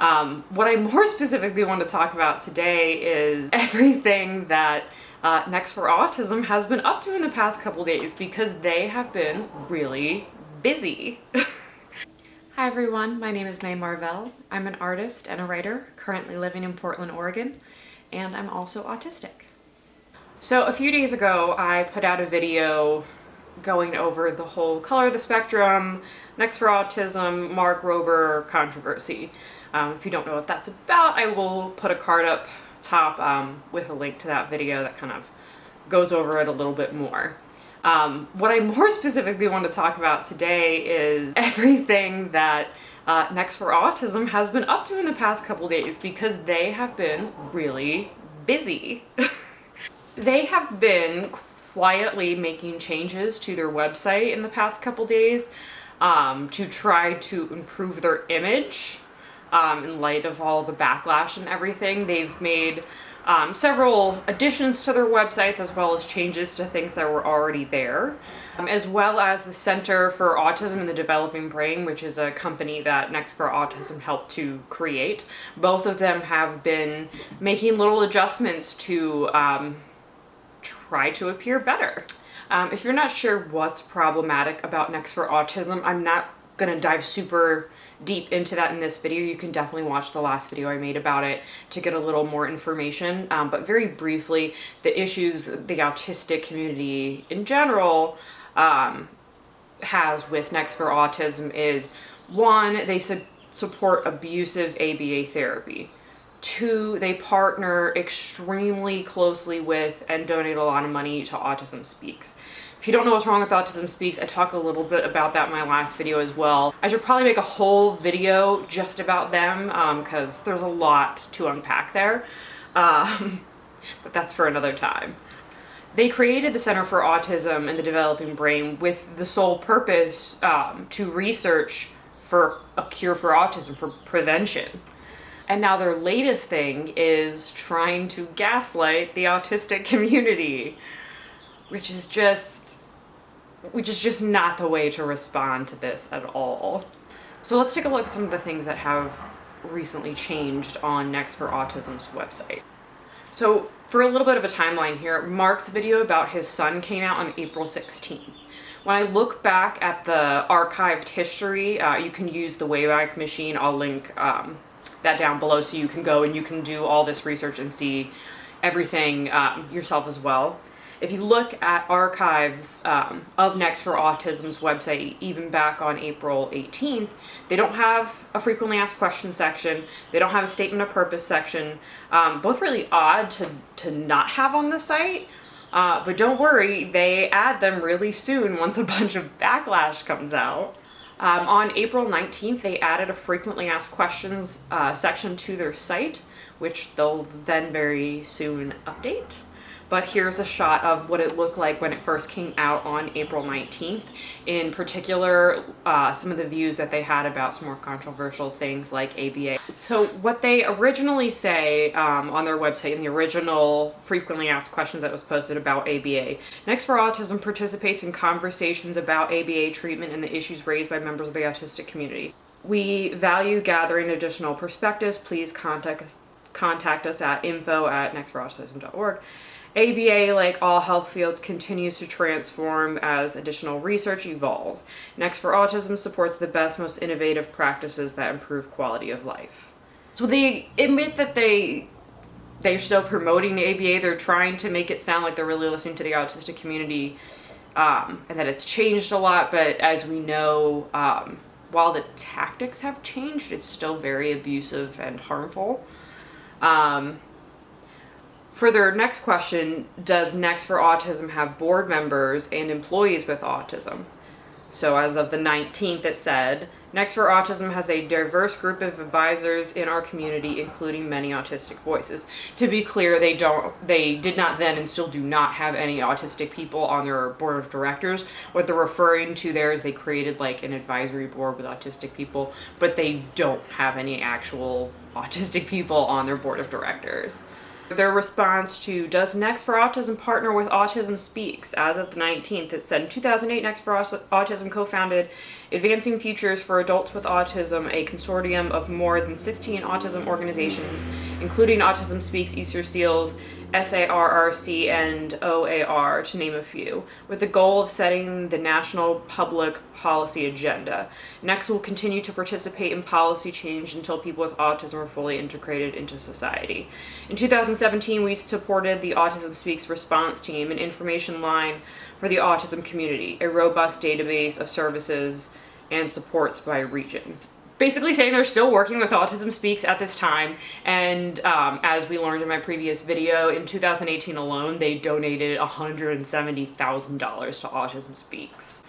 What I more specifically want to talk about today is everything that Next for Autism has been up to in the past couple days because they have been really busy. Hi everyone, my name is May Marvell. I'm an artist and a writer currently living in Portland, Oregon, and I'm also autistic. So a few days ago I put out a video going over the whole Color of the Spectrum, Next for Autism, Mark Rober controversy. If you don't know what that's about, I will put a card up top with a link to that video that kind of goes over it a little bit more. What I more specifically want to talk about today is everything that Next for Autism has been up to in the past couple days because they have been really busy. They have been quietly making changes to their website in the past couple days to try to improve their image in light of all the backlash and everything. They've made several additions to their websites as well as changes to things that were already there, as well as the Center for Autism in the Developing Brain, which is a company that Next for Autism helped to create. Both of them have been making little adjustments to try to appear better. If you're not sure what's problematic about Next for Autism, I'm not gonna dive super deep into that in this video. You can definitely watch the last video I made about it to get a little more information. But very briefly, the issues the autistic community in general has with Next for Autism is, one, they support abusive ABA therapy. Two, they partner extremely closely with and donate a lot of money to Autism Speaks. If you don't know what's wrong with Autism Speaks, I talked a little bit about that in my last video as well. I should probably make a whole video just about them because there's a lot to unpack there, but that's for another time. They created the Center for Autism in the Developing Brain with the sole purpose to research for a cure for autism, for prevention. And now their latest thing is trying to gaslight the autistic community, which is just not the way to respond to this at all. So let's take a look at some of the things that have recently changed on Next for Autism's website. So for a little bit of a timeline here, Mark's video about his son came out on April 16th. When I look back at the archived history, you can use the Wayback Machine. I'll link that down below so you can go and you can do all this research and see everything yourself as well. If you look at archives of Next for Autism's website, even back on April 18th, they don't have a frequently asked questions section. They don't have a statement of purpose section. Both really odd to not have on the site, but don't worry, they add them really soon once a bunch of backlash comes out. On April 19th, they added a frequently asked questions section to their site, which they'll then very soon update. But here's a shot of what it looked like when it first came out on April 19th. In particular, some of the views that they had about some more controversial things like ABA. So what they originally say on their website in the original frequently asked questions that was posted about ABA, Next for Autism participates in conversations about ABA treatment and the issues raised by members of the autistic community. We value gathering additional perspectives. Please contact us at info@nextforautism.org. ABA, like all health fields, continues to transform as additional research evolves. Next for Autism supports the best, most innovative practices that improve quality of life. So they admit that they're still promoting ABA. They're trying to make it sound like they're really listening to the autistic community and that it's changed a lot. But as we know, while the tactics have changed, it's still very abusive and harmful. For their next question, does Next for Autism have board members and employees with autism? So as of the 19th, it said, Next for Autism has a diverse group of advisors in our community, including many autistic voices. To be clear, they did not then and still do not have any autistic people on their board of directors. What they're referring to there is they created like an advisory board with autistic people, but they don't have any actual autistic people on their board of directors. Their response to, does Next for Autism partner with Autism Speaks? As of the 19th, it said, in 2008, Next for Autism co-founded Advancing Futures for Adults with Autism, a consortium of more than 16 autism organizations, including Autism Speaks, Easter Seals, SARRC, and OAR, to name a few, with the goal of setting the national public policy agenda. Next will continue to participate in policy change until people with autism are fully integrated into society. In 2017, we supported the Autism Speaks response team, an information line for the autism community, a robust database of services and supports by region. Basically saying they're still working with Autism Speaks at this time, and as we learned in my previous video, in 2018 alone, they donated $170,000 to Autism Speaks.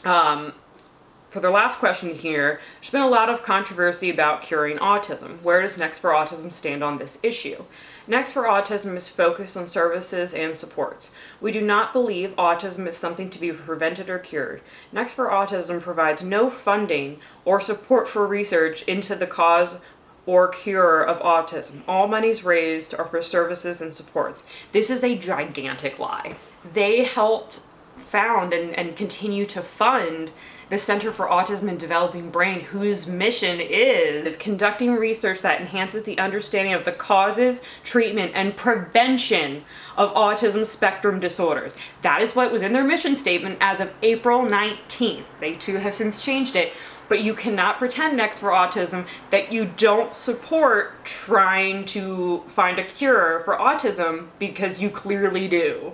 For their last question here, there's been a lot of controversy about curing autism. Where does Next for Autism stand on this issue? Next for Autism is focused on services and supports. We do not believe autism is something to be prevented or cured. Next for Autism provides no funding or support for research into the cause or cure of autism. All monies raised are for services and supports. This is a gigantic lie. They helped found and continue to fund the Center for Autism and Developing Brain, whose mission is conducting research that enhances the understanding of the causes, treatment, and prevention of autism spectrum disorders. That is what was in their mission statement as of April 19th. They too have since changed it, but you cannot pretend, Next for Autism, that you don't support trying to find a cure for autism, because you clearly do.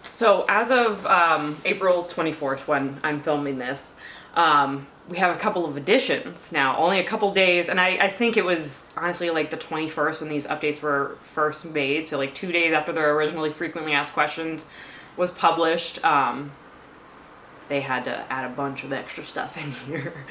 So as of April 24th, when I'm filming this, we have a couple of additions now, only a couple days, and I think it was honestly like the 21st when these updates were first made, so like 2 days after their originally frequently asked questions was published. They had to add a bunch of extra stuff in here.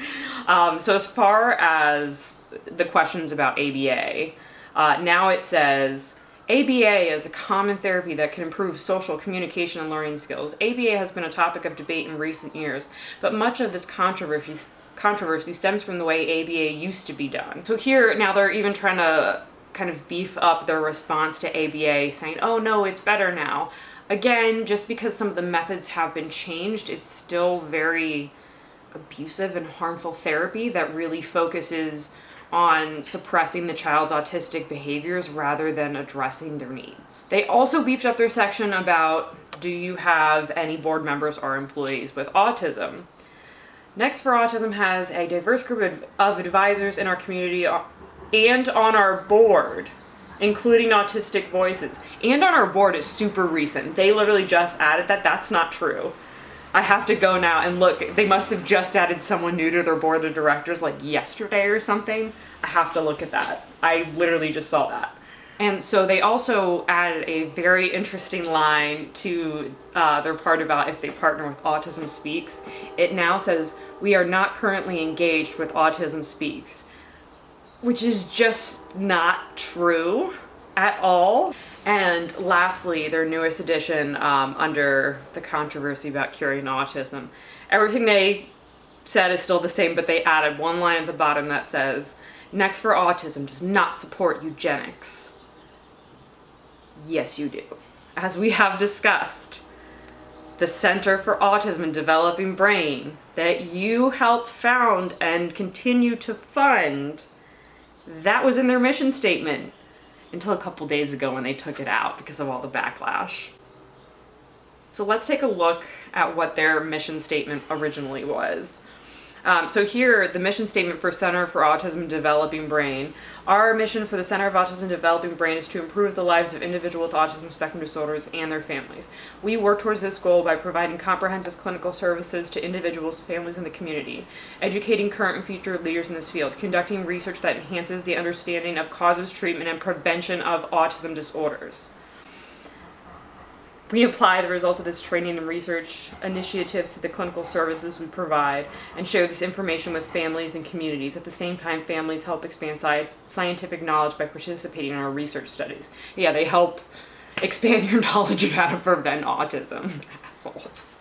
So as far as the questions about ABA, now it says, ABA is a common therapy that can improve social communication and learning skills. ABA has been a topic of debate in recent years, but much of this controversy stems from the way ABA used to be done. So here, now they're even trying to kind of beef up their response to ABA, saying, oh no, it's better now. Again, just because some of the methods have been changed, it's still very abusive and harmful therapy that really focuses on suppressing the child's autistic behaviors rather than addressing their needs. They also beefed up their section about, do you have any board members or employees with autism? Next for Autism has a diverse group of advisors in our community and on our board, including Autistic Voices. And on our board is super recent. They literally just added that. That's not true. I have to go now and look. They must have just added someone new to their board of directors like yesterday or something. I have to look at that. I literally just saw that. And so they also added a very interesting line to their part about if they partner with Autism Speaks. It now says, we are not currently engaged with Autism Speaks, which is just not true at all. And lastly, their newest addition under the controversy about curing autism. Everything they said is still the same, but they added one line at the bottom that says, Next for Autism does not support eugenics. Yes, you do. As we have discussed, the Center for Autism and Developing Brain that you helped found and continue to fund, that was in their mission statement. Until a couple days ago when they took it out because of all the backlash. So let's take a look at what their mission statement originally was. So here, the mission statement for Center for Autism and Developing Brain. Our mission for the Center of Autism and Developing Brain is to improve the lives of individuals with autism spectrum disorders and their families. We work towards this goal by providing comprehensive clinical services to individuals, families, and the community, educating current and future leaders in this field, conducting research that enhances the understanding of causes, treatment, and prevention of autism disorders. We apply the results of this training and research initiatives to the clinical services we provide and share this information with families and communities. At the same time, families help expand scientific knowledge by participating in our research studies. Yeah, they help expand your knowledge of how to prevent autism. Assholes.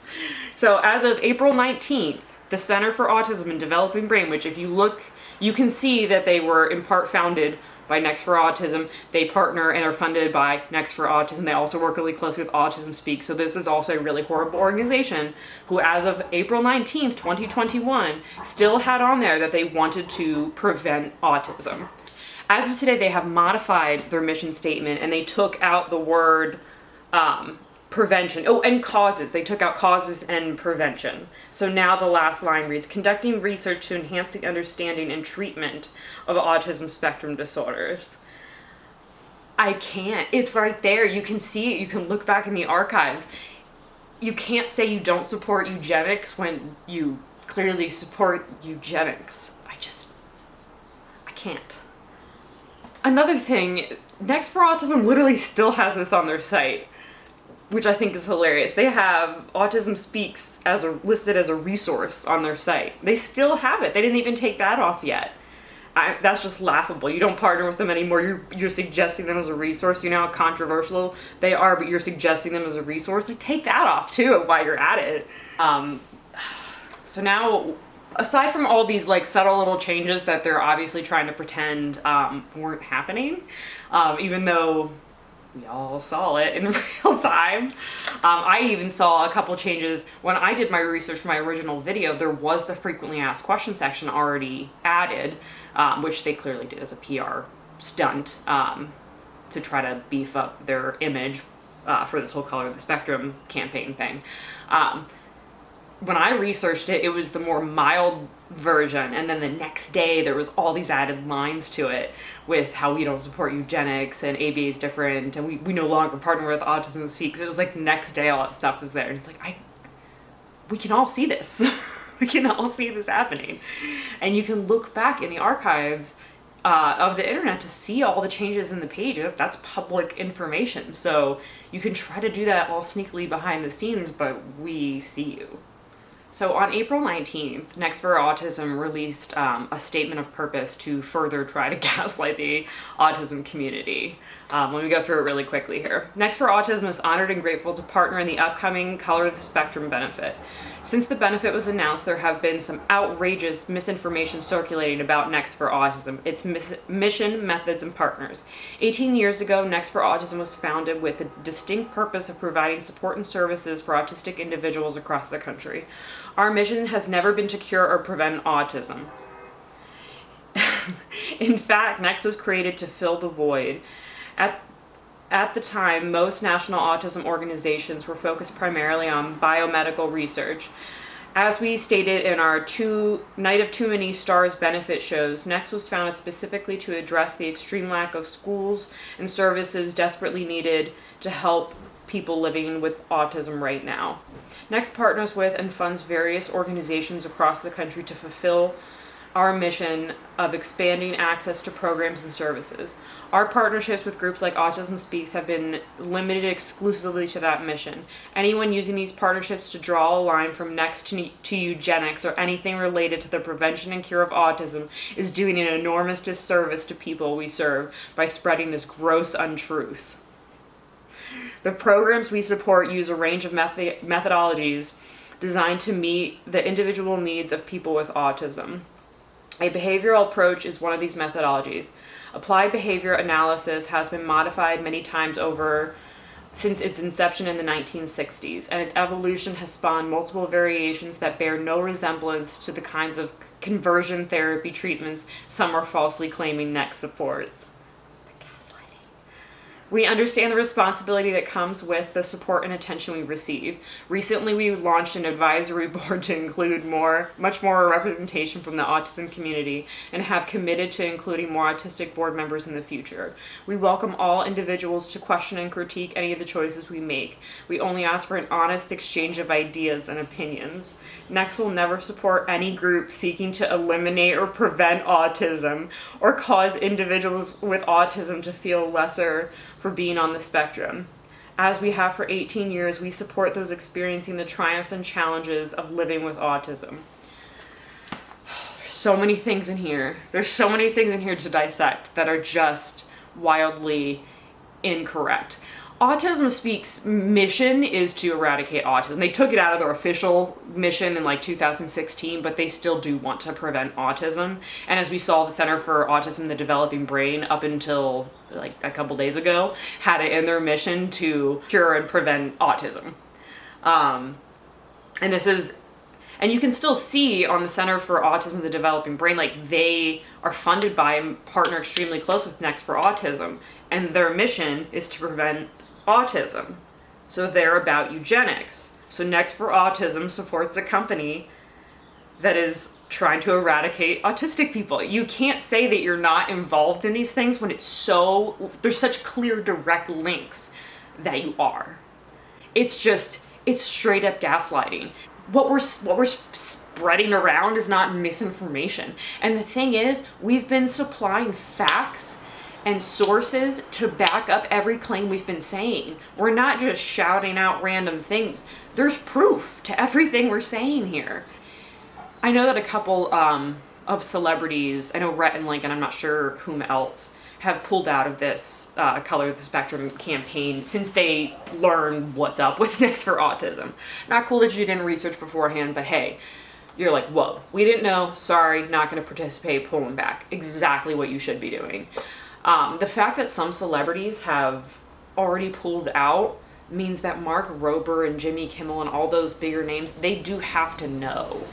So as of April 19th, the Center for Autism and Developing Brain, which if you look, you can see that they were in part founded by by Next for Autism. They partner and are funded by Next for Autism. They also work really closely with Autism Speaks. So this is also a really horrible organization who, as of April 19th, 2021, still had on there that they wanted to prevent autism. As of today, they have modified their mission statement and they took out the word prevention. Oh, and causes. They took out causes and prevention. So now the last line reads, conducting research to enhance the understanding and treatment of autism spectrum disorders. I can't. It's right there. You can see it. You can look back in the archives. You can't say you don't support eugenics when you clearly support eugenics. I can't. Another thing, Next for Autism literally still has this on their site, which I think is hilarious. They have Autism Speaks listed as a resource on their site. They still have it. They didn't even take that off yet. That's just laughable. You don't partner with them anymore. You're suggesting them as a resource. You know how controversial they are, but you're suggesting them as a resource. Like, take that off too while you're at it. So now, aside from all these like subtle little changes that they're obviously trying to pretend weren't happening, even though we all saw it in real time. I even saw a couple changes when I did my research for my original video. There was the frequently asked questions section already added, which they clearly did as a PR stunt to try to beef up their image for this whole Color of the Spectrum campaign thing. When I researched it, it was the more mild version, and then the next day there was all these added lines to it with how we don't support eugenics and ABA is different and we no longer partner with Autism Speaks. It was like the next day all that stuff was there, and it's like we can all see this. We can all see this happening, and you can look back in the archives of the internet to see all the changes in the page. That's public information, so you can try to do that all sneakily behind the scenes, but we see you. So on April 19th, Next for Autism released a statement of purpose to further try to gaslight the autism community. Let me go through it really quickly here. Next for Autism is honored and grateful to partner in the upcoming Color of the Spectrum benefit. Since the benefit was announced, there have been some outrageous misinformation circulating about Next for Autism, its mission, methods, and partners. 18 years ago, Next for Autism was founded with the distinct purpose of providing support and services for autistic individuals across the country. Our mission has never been to cure or prevent autism. In fact, Next was created to fill the void. At the time, most national autism organizations were focused primarily on biomedical research. As we stated in our Night of Too Many Stars benefit shows, Next was founded specifically to address the extreme lack of schools and services desperately needed to help people living with autism right now. Next partners with and funds various organizations across the country to fulfill our mission of expanding access to programs and services. Our partnerships with groups like Autism Speaks have been limited exclusively to that mission. Anyone using these partnerships to draw a line from Next to eugenics or anything related to the prevention and cure of autism is doing an enormous disservice to people we serve by spreading this gross untruth. The programs we support use a range of methodologies designed to meet the individual needs of people with autism. A behavioral approach is one of these methodologies. Applied behavior analysis has been modified many times over since its inception in the 1960s, and its evolution has spawned multiple variations that bear no resemblance to the kinds of conversion therapy treatments some are falsely claiming Next supports. We understand the responsibility that comes with the support and attention we receive. Recently, we launched an advisory board to include much more representation from the autism community and have committed to including more autistic board members in the future. We welcome all individuals to question and critique any of the choices we make. We only ask for an honest exchange of ideas and opinions. Next will never support any group seeking to eliminate or prevent autism or cause individuals with autism to feel lesser for being on the spectrum. As we have for 18 years, we support those experiencing the triumphs and challenges of living with autism. There's so many things in here. There's so many things in here to dissect that are just wildly incorrect. Autism Speak's mission is to eradicate autism. They took it out of their official mission in like 2016, but they still do want to prevent autism. And as we saw, the Center for Autism and the Developing Brain, up until like a couple days ago, had it in their mission to cure and prevent autism. And you can still see on the Center for Autism and the Developing Brain, like they are funded by and partner extremely close with Next for Autism. And their mission is to prevent autism. So they're about eugenics. So Next for Autism supports a company that is trying to eradicate autistic people. You can't say that you're not involved in these things when there's such clear direct links that you are. It's straight up gaslighting. What we're spreading around is not misinformation. And the thing is, we've been supplying facts and sources to back up every claim we've been saying. We're not just shouting out random things. There's proof to everything we're saying here. I know that a couple of celebrities, I know Rhett and Link, and I'm not sure whom else, have pulled out of this Color the Spectrum campaign since they learned what's up with Next for Autism. Not cool that you didn't research beforehand, but hey, you're like, whoa, we didn't know, sorry, not gonna participate, pulling back. Exactly what you should be doing. The fact that some celebrities have already pulled out means that Mark Rober and Jimmy Kimmel and all those bigger names, they do have to know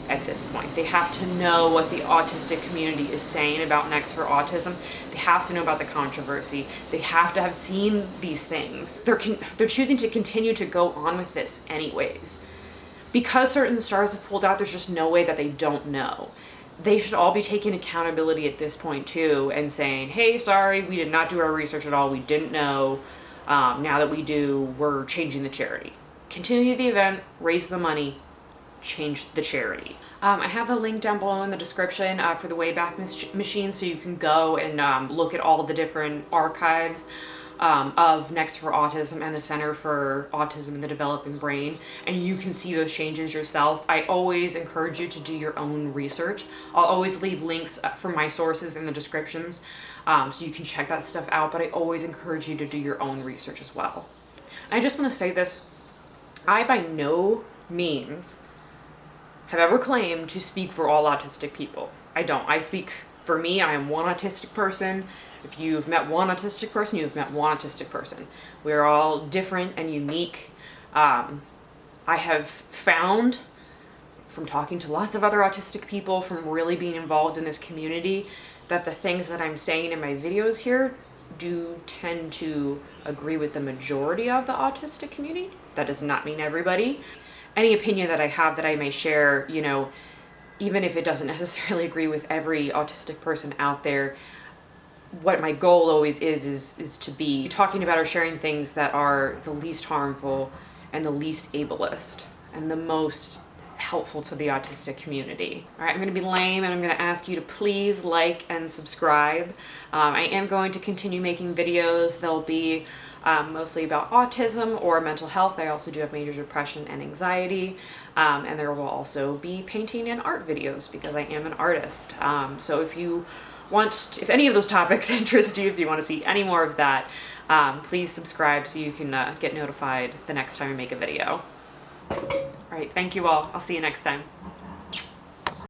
at this point. They have to know what the autistic community is saying about Next for Autism. They have to know about the controversy. They have to have seen these things. They're choosing to continue to go on with this anyways. Because certain stars have pulled out, there's just no way that they don't know. They should all be taking accountability at this point too and saying, hey, sorry, we did not do our research at all. We didn't know. Now that we do, we're changing the charity. Continue the event, raise the money, change the charity. I have the link down below in the description for the Wayback Machine, so you can go and look at all of the different archives of Next for Autism and the Center for Autism and the Developing Brain, and you can see those changes yourself. I always encourage you to do your own research. I'll always leave links from my sources in the descriptions, so you can check that stuff out, but I always encourage you to do your own research as well. I just want to say this, I by no means have ever claimed to speak for all autistic people. I don't. I speak for me. I am one autistic person. If you've met one autistic person, you've met one autistic person. We're all different and unique. I have found from talking to lots of other autistic people, from really being involved in this community, that the things that I'm saying in my videos here do tend to agree with the majority of the autistic community. That does not mean everybody. Any opinion that I have that I may share, you know, even if it doesn't necessarily agree with every autistic person out there, what my goal always is to be talking about or sharing things that are the least harmful and the least ableist and the most helpful to the autistic community. All right, I'm going to be lame and I'm going to ask you to please like and subscribe. I am going to continue making videos. They'll be mostly about autism or mental health. I also do have major depression and anxiety. And there will also be painting and art videos because I am an artist. So if any of those topics interest you, if you want to see any more of that, please subscribe so you can get notified the next time I make a video. All right, thank you all. I'll see you next time.